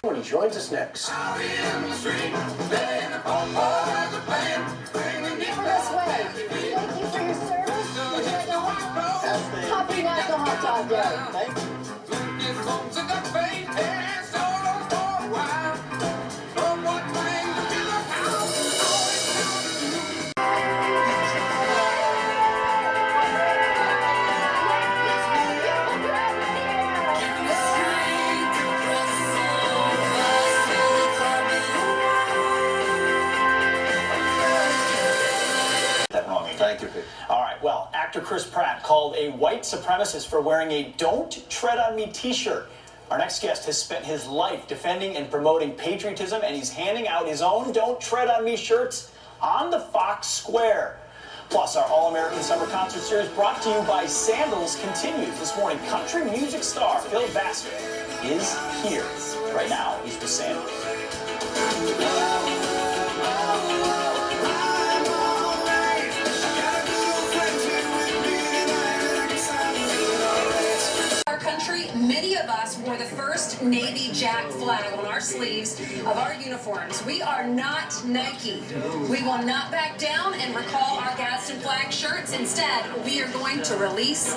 When he joins us next. This way. Thank you for your service. Happy National Hot Dog Day. Thank you. Thank you, Pete. All right, well, actor Chris Pratt called a white supremacist for wearing a Don't Tread on Me t-shirt. Our next guest has spent his life defending and promoting patriotism, and he's handing out his own Don't Tread on Me shirts on the Fox Square. Plus, our All-American Summer Concert Series brought to you by Sandals continues. This morning, country music star Phil Bassett is here. Right now, he's with Sandals. Many of us wore the first Navy Jack flag on our sleeves of our uniforms. We are not Nike. We will not back down and recall our Gadsden flag shirts. Instead, we are going to re-release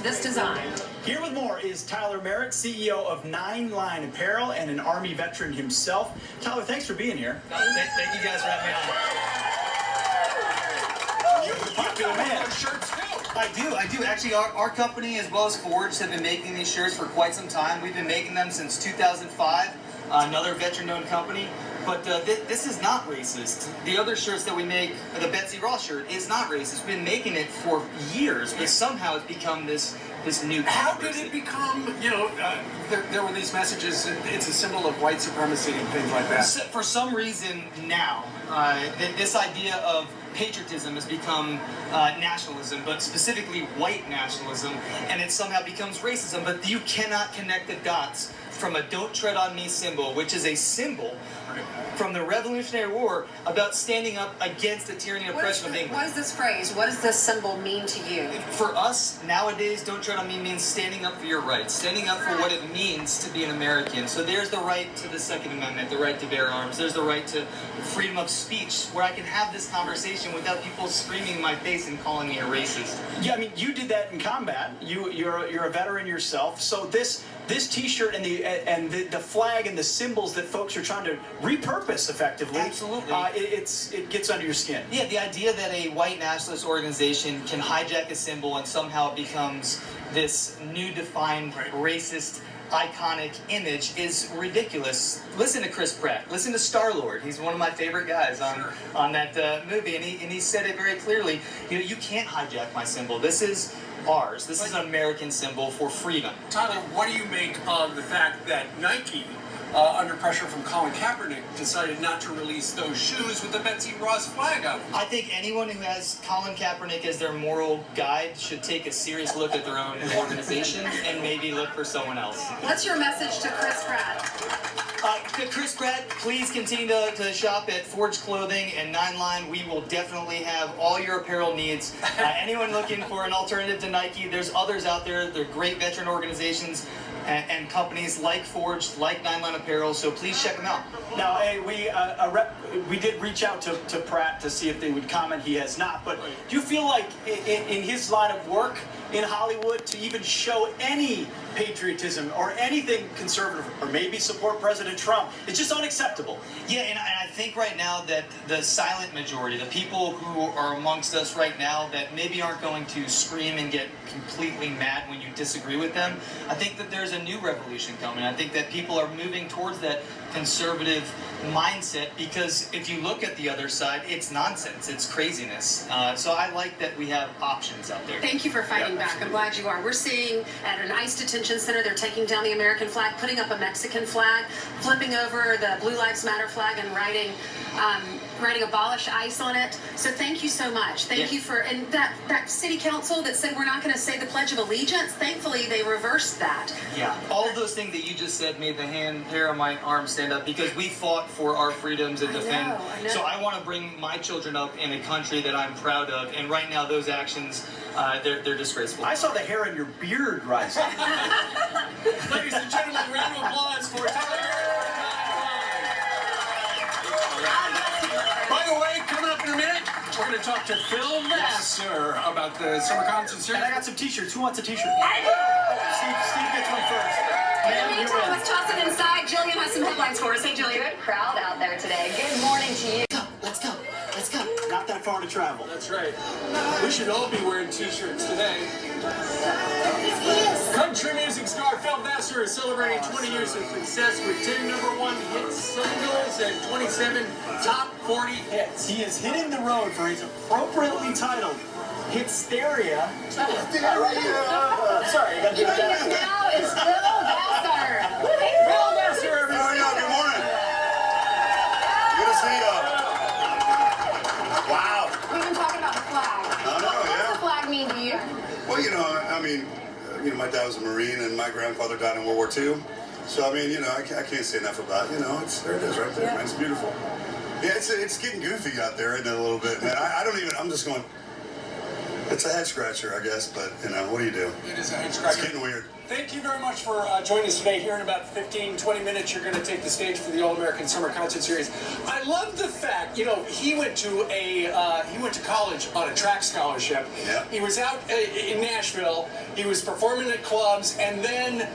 this design. Here with more is Tyler Merritt, CEO of Nine Line Apparel and an Army veteran himself. Tyler, thanks for being here. Thank you guys for having me on. You're a popular man. Shirts too. I do. Actually, our company, as well as Forge, have been making these shirts for quite some time. We've been making them since 2005, another veteran-owned company. But this is not racist. The other shirts that we make, the Betsy Ross shirt, is not racist. We've been making it for years, but somehow it's become this new. How did it become, there were these messages, it's a symbol of white supremacy and things like that? For some reason now, this idea of patriotism has become nationalism, but specifically white nationalism, and it somehow becomes racism. But you cannot connect the dots from a Don't Tread on Me symbol, which is a symbol from the Revolutionary War about standing up against the tyranny and oppression of England. What is this phrase? What does this symbol mean to you? For us, nowadays, Don't Tread on Me means standing up for your rights, standing up for what it means to be an American. So there's the right to the Second Amendment, the right to bear arms. There's the right to freedom of speech, where I can have this conversation without people screaming in my face and calling me a racist. Yeah, I mean, you did that in combat. You're a veteran yourself. So this T-shirt and the flag and the symbols that folks are trying to repurpose effectively. Absolutely. It gets under your skin. Yeah, the idea that a white nationalist organization can hijack a symbol and somehow it becomes this new defined racist iconic image is ridiculous. Listen to Chris Pratt. Listen to Star-Lord. He's one of my favorite guys on that movie, and he said it very clearly. You can't hijack my symbol. This is ours. This is an American symbol for freedom. Tyler, what do you make of the fact that Nike, under pressure from Colin Kaepernick, decided not to release those shoes with the Betsy Ross flag up? I think anyone who has Colin Kaepernick as their moral guide should take a serious look at their own organization and maybe look for someone else. What's your message to Chris Pratt? Chris Pratt, please continue to shop at Forge Clothing and Nine Line. We will definitely have all your apparel needs. Anyone looking for an alternative to Nike, there's others out there. They're great veteran organizations and companies like Forge, like Nine Line Apparel, so please check them out. Now, hey, we did reach out to Pratt to see if they would comment. He has not. But do you feel like in his line of work in Hollywood to even show any patriotism or anything conservative or maybe support President Trump, it's just unacceptable? Yeah, and I think right now that the silent majority, the people who are amongst us right now that maybe aren't going to scream and get completely mad when you disagree with them, I think that there's a new revolution coming. I think that people are moving towards that conservative mindset, because if you look at the other side, it's nonsense, it's craziness. So I like that we have options out there. Thank you for fighting back. I'm glad you are. We're seeing at an ICE detention center, they're taking down the American flag, putting up a Mexican flag, flipping over the Blue Lives Matter flag and writing writing abolish ICE on it. So thank you so much. Thank you for, and that city council that said we're not going to say the Pledge of Allegiance, thankfully they reversed that. Yeah, all of those things that you just said made the hair on my arm stand up because we fought for our freedoms and defend. I know. So I want to bring my children up in a country that I'm proud of, and right now those actions, they're disgraceful. I saw the hair in your beard rising. Ladies and gentlemen, round of applause for Tyler. By the way, coming up in a minute, we're going to talk to Phil Vassar about the summer concert And series. I got some t-shirts. Who wants a t-shirt? I do. Steve gets one first. In the Ma'am, you meantime, win. let's toss it inside. Jillian has some headlines for us. Hey, Jillian. Good crowd out there today. Good morning to you. Let's go. Let's go. Not that far to travel. That's right. We should all be wearing t-shirts today. Country music star Phil Vassar is celebrating 20 years of success with 10 #1 hit singles and 27 top 40 hits. He is hitting the road for his appropriately titled Hitsteria. Sorry, I got to do Joining us that. now is Phil Vassar. Phil Vassar, How are everybody. y'all? Good morning. Good to see y'all. Wow. We've been talking about the flag. I know, What does yeah. the flag mean to you? Well, I mean, my dad was a Marine and my grandfather died in World War II. So, I mean, I can't say enough about it. There it is right there, man. It's beautiful. Yeah, it's getting goofy out there, isn't it, a little bit, man? I'm just going, it's a head scratcher, I guess, but, what do you do? It is a head It's scratcher. getting weird. Thank you very much for joining us today. Here in about 15, 20 minutes, you're going to take the stage for the All-American Summer Concert Series. I love the fact, he went to college on a track scholarship. Yeah. He was out in Nashville. He was performing at clubs, and then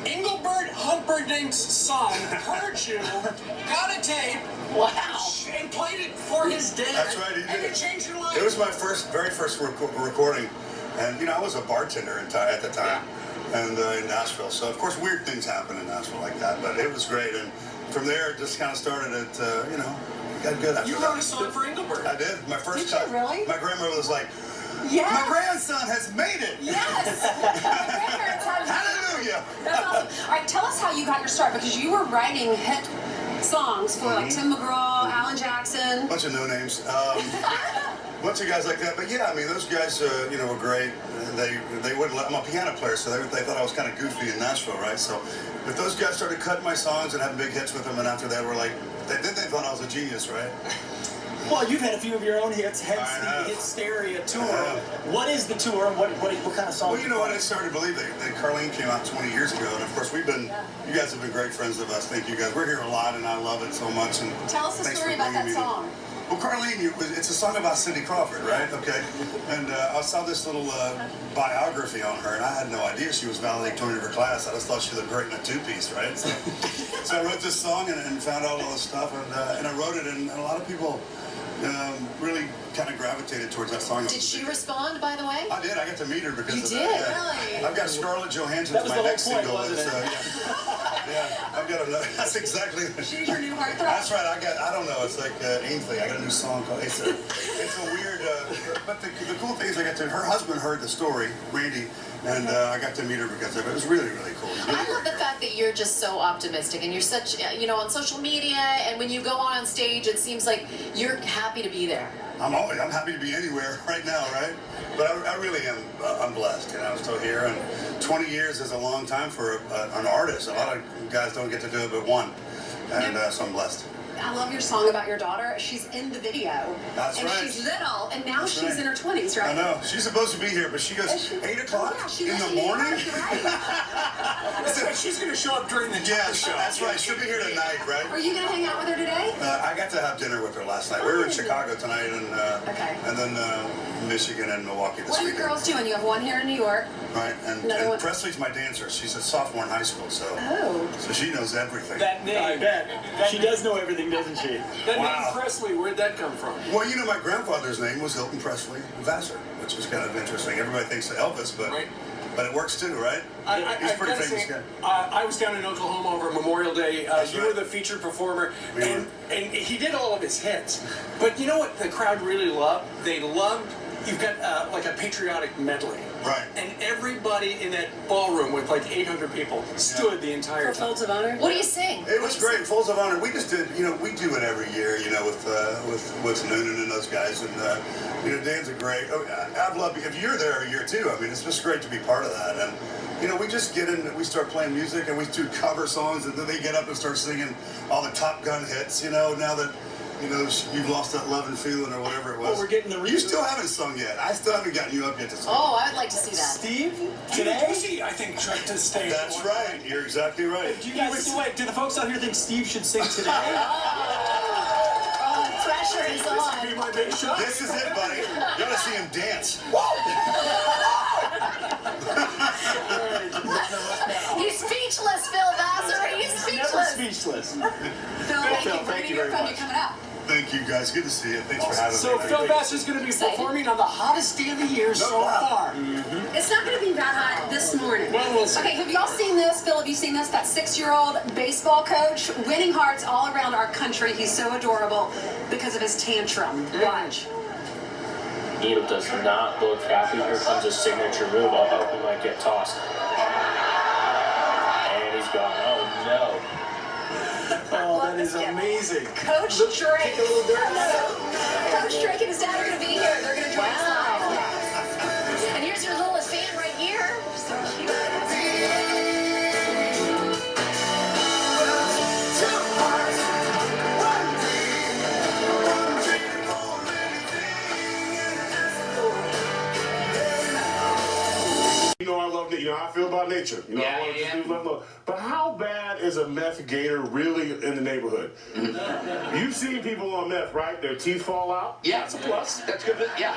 Engelbert Humperdinck's son heard you, got a tape, and played it for his dad. That's right, he And did. it changed your life. It was my very first recording, and I was a bartender at the time, and in Nashville. So of course weird things happen in Nashville like that, but it was great. And from there, it just kind of started at got good after You that. wrote a song for Engelbert. I did. My first Did you time. really? My grandmother was like, Yes. "My grandson has made it! Yes. My grandparents had. Hallelujah!" That's awesome. All right, tell us how you got your start because you were writing hit songs for like Tim McGraw, Alan Jackson. Bunch of no names. Bunch of guys like that. But yeah, I mean, those guys, were great. They wouldn't let. I'm a piano player, so they thought I was kind of goofy in Nashville, right? So, but those guys started cutting my songs and having big hits with them, and after that, we're like, they thought I was a genius, right? Well, you've had a few of your own hits, hence I the have. Hitsteria tour. I have. What is the tour, and what kind of songs? Well, you know what? I started to believe that Carlene came out 20 years ago, and of course you guys have been great friends of us. Thank you guys. We're here a lot, and I love it so much. And Tell us the thanks story for about that bringing me to- song. Well, Carlene, it's a song about Cindy Crawford, right? Okay. And I saw this little biography on her, and I had no idea she was valedictorian of her class. I just thought she looked great in a two-piece, right? So I wrote this song and found out all this stuff, and I wrote it, and a lot of people really kind of gravitated towards that song. Did she respond, by the way? I did. I got to meet her because You of did? that. Yeah. Really? I've got Scarlett Johansson That as was my the whole next point, single. wasn't It's, it? yeah, I've got another. That's exactly. She's your new heartthrob. That's right. I don't know. It's like Ainsley. I got a new song called. It's a weird. But the cool thing is, her husband heard the story, Randy, and I got to meet her because of it. It was really, really cool. It was really I love the great. fact that you're just so optimistic and you're such, on social media and when you go on stage, it seems like you're happy to be there. I'm happy to be anywhere right now, right? But I really am. I'm blessed. I'm still here, and 20 years is a long time for an artist. A lot of guys don't get to do it but one, and so I'm blessed. I love your song about your daughter. She's in the video. That's and right. she's little, and now That's she's right. in her 20s, right? I know. She's supposed to be here, but she goes, Is she? 8 o'clock Yeah, she in does the in New morning? York, you're right. That's right. She's going to show up during the Yeah, talk show. that's right. She'll be here tonight, Are right? you going to hang out with her today? I got to have dinner with her last night. We were in Chicago tonight, and Okay. and then Michigan and Milwaukee this What are your weekend. girls doing? You have one here in New York. Right, and Another one? Presley's my dancer. She's a sophomore in high school, so Oh. she knows everything. That name. I bet. She does know everything, doesn't she? That Wow. name Presley, where'd that come from? Well, my grandfather's name was Hilton Presley Vassar, which is kind of interesting. Everybody thinks of Elvis, but Right. it works too, right? He's a I pretty gotta famous say, guy. I was down in Oklahoma over Memorial Day. That's You right. were the featured performer, We and he did all of his hits. But you know what the crowd really loved? They loved you've got like a patriotic medley. Right. And everybody in that ballroom with like 800 people stood the entire For time. Folds of Honor? What do you sing? It was great. Folds of Honor. We just did, we do it every year, with Noonan and those guys. And, Dan's a great, I've loved, if you're there a year too, I mean, it's just great to be part of that. And, we just get in, we start playing music and we do cover songs and then they get up and start singing all the Top Gun hits, now that, you've lost that love and feeling or whatever it was. Well, we're getting the You still haven't sung yet. I still haven't gotten you up yet to sing. Oh, I'd like to see that. Steve, Today? today? I think, tried to stay. That's right. You're exactly right. Do you guys, wait, do the folks out here think Steve should sing today? Oh, pressure is on. Be my big shot. This is it, buddy. You gotta see him dance. He's speechless, Phil Vassar. He's Never speechless. speechless. Phil, Thank you very much. coming up. Thank you, guys. Good to see you. Thanks for having So me. Phil Vassar's going to be performing on the hottest day of the year so far. It's not going to be that hot this morning. Well, we'll see. Okay, have y'all seen this? Phil, have you seen this? That 6-year-old baseball coach winning hearts all around our country. He's so adorable because of his tantrum. Watch. Needle does not look happy. Here comes his signature move. Uh-oh, he might get tossed. And he's gone. Oh, no. Oh, that is amazing. Coach Drake. Coach Drake and his dad are going to be here. They're going to join us live. And here's your littlest fan right here. So cute. I love it. How I feel about nature. I want to just do love. But how bad is a meth gator really in the neighborhood? You've seen people on meth, right? Their teeth fall out. Yeah, that's a plus. That's good. Yeah.